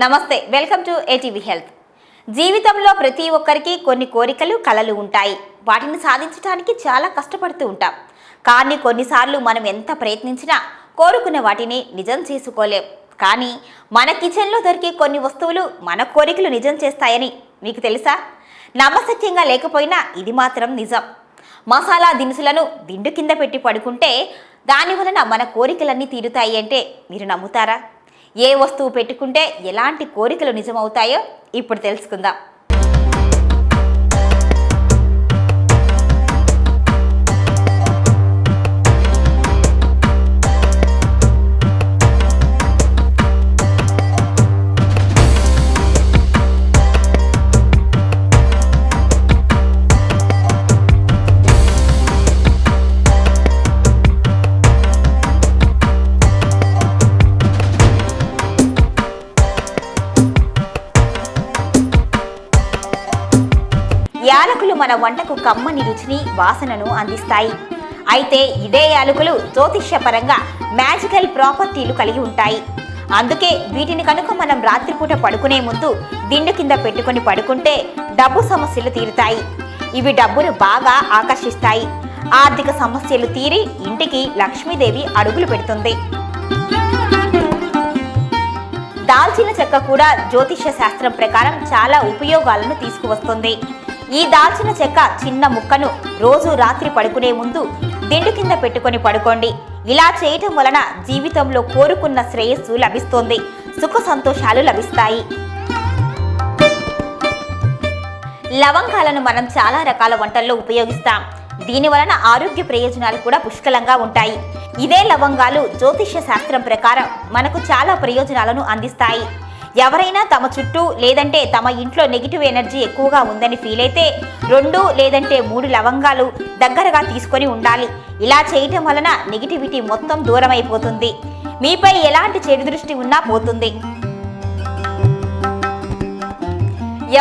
నమస్తే, welcome to ATV health. జీవితంలో ప్రతి ఒక్కరికి కొన్ని కోరికలు, కలలు ఉంటాయి. వాటిని సాధించడానికి చాలా కష్టపడుతూ ఉంటాం. కానీ కొన్నిసార్లు మనం ఎంత ప్రయత్నించినా కోరుకున్న వాటిని నిజం చేసుకోలేం. కానీ మన కిచెన్లో దొరికే కొన్ని వస్తువులు మన కోరికలు నిజం చేస్తాయని మీకు తెలుసా? నమ్మశక్యంగా లేకపోయినా ఇది మాత్రం నిజం. మసాలా దినుసులను దిండు కింద పెట్టి పడుకుంటే దాని వలన మన కోరికలన్నీ తీరుతాయి అంటే మీరు నమ్ముతారా? ఏ వస్తువు పెట్టుకుంటే ఎలాంటి కోరికలు నిజమవుతాయో ఇప్పుడు తెలుసుకుందాం. యాలకులు మన వంటకు కమ్మని రుచిని, వాసనను అందిస్తాయి. అయితే ఇదే యాలకులు జ్యోతిష్యపరంగా మ్యాజికల్ ప్రాపర్టీలు కలిగి ఉంటాయి. అందుకే వీటిని కనుక మనం రాత్రిపూట పడుకునే ముందు దిండు కింద పెట్టుకొని పడుకుంటే డబ్బు సమస్యలు తీరుతాయి. ఇవి డబ్బును బాగా ఆకర్షిస్తాయి. ఆర్థిక సమస్యలు తీరి ఇంటికి లక్ష్మీదేవి అడుగులు పెడుతుంది. దాల్చిన చెక్క కూడా జ్యోతిష్య శాస్త్రం ప్రకారం చాలా ఉపయోగాలను తీసుకువస్తుంది. ఈ దాల్చిన చెక్క చిన్న ముక్కను రోజు రాత్రి పడుకునే ముందు దిండు కింద పెట్టుకొని పడుకోండి. ఇలా చేయటం వలన జీవితంలో కోరుకున్న శ్రేయస్సు లభిస్తుంది, సుఖ సంతోషాలు లభిస్తాయి. లవంగాలను మనం చాలా రకాల వంటల్లో ఉపయోగిస్తాం. దీని వలన ఆరోగ్య ప్రయోజనాలు కూడా పుష్కలంగా ఉంటాయి. ఇదే లవంగాలు జ్యోతిష్య శాస్త్రం ప్రకారం మనకు చాలా ప్రయోజనాలను అందిస్తాయి. ఎవరైనా తమ చుట్టూ లేదంటే తమ ఇంట్లో నెగిటివ్ ఎనర్జీ ఎక్కువగా ఉందని ఫీల్ అయితే 2 లేదంటే 3 లవంగాలు దగ్గరగా తీసుకొని ఉండాలి. ఇలా చేయటం వలన నెగిటివిటీ మొత్తం దూరం అయిపోతుంది. మీపై ఎలాంటి చెడు దృష్టి ఉన్నా పోతుంది.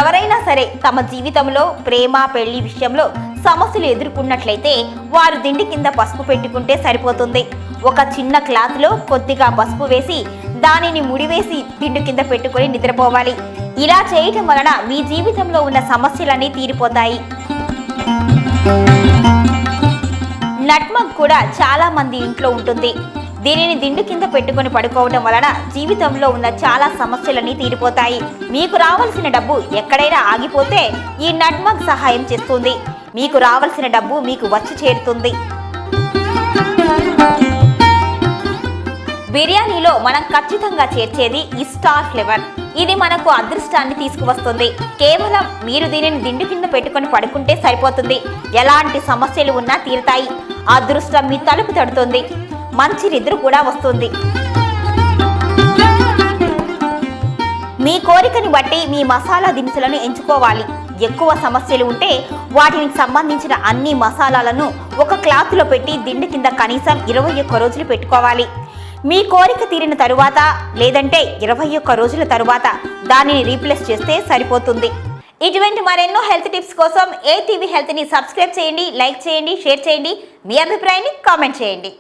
ఎవరైనా సరే తమ జీవితంలో ప్రేమ, పెళ్లి విషయంలో సమస్యలు ఎదుర్కొన్నట్లయితే వారు దిండి కింద పసుపు పెట్టుకుంటే సరిపోతుంది. ఒక చిన్న క్లాత్లో కొద్దిగా పసుపు వేసి దానిని ముడివేసి దిండు కింద పెట్టుకొని నిద్రపోవాలి. ఇలా చేయటం వలన మీ జీవితంలో ఉన్న సమస్యలన్నీ తీరిపోతాయి. నట్మగ్ కూడా చాలా మంది ఇంట్లో ఉంటుంది. దీనిని దిండు కింద పెట్టుకొని పడుకోవడం వలన జీవితంలో ఉన్న చాలా సమస్యలన్నీ తీరిపోతాయి. మీకు రావాల్సిన డబ్బు ఎక్కడైనా ఆగిపోతే ఈ నట్మగ్ సహాయం చేస్తుంది. మీకు రావాల్సిన డబ్బు మీకు వచ్చి చేరుతుంది. బిర్యానీలో మనం ఖచ్చితంగా చేర్చేది ఈ స్టార్ ఫ్లేవర్. ఇది మనకు అదృష్టాన్ని తీసుకువస్తుంది. కేవలం మీరు దీనిని దిండు కింద పెట్టుకొని పడుకుంటే సరిపోతుంది. ఎలాంటి సమస్యలు ఉన్నా తీరుతాయి. అదృష్టం మీ తలుపు తడుతుంది. మంచి నిద్ర కూడా వస్తుంది. మీ కోరికని బట్టి మీ మసాలా దినుసులను ఎంచుకోవాలి. ఎక్కువ సమస్యలు ఉంటే వాటికి సంబంధించిన అన్ని మసాలాలను ఒక క్లాత్లో పెట్టి దిండు కింద కనీసం 21 రోజులు పెట్టుకోవాలి. మీ కోరిక తీరిన తరువాత లేదంటే 21 రోజుల తరువాత దానిని రీప్లేస్ చేస్తే సరిపోతుంది. ఇటువంటి మరెన్నో హెల్త్ టిప్స్ కోసం ఏటీవీ హెల్త్ని సబ్స్క్రైబ్ చేయండి, లైక్ చేయండి, షేర్ చేయండి. మీ అభిప్రాయాన్ని కామెంట్ చేయండి.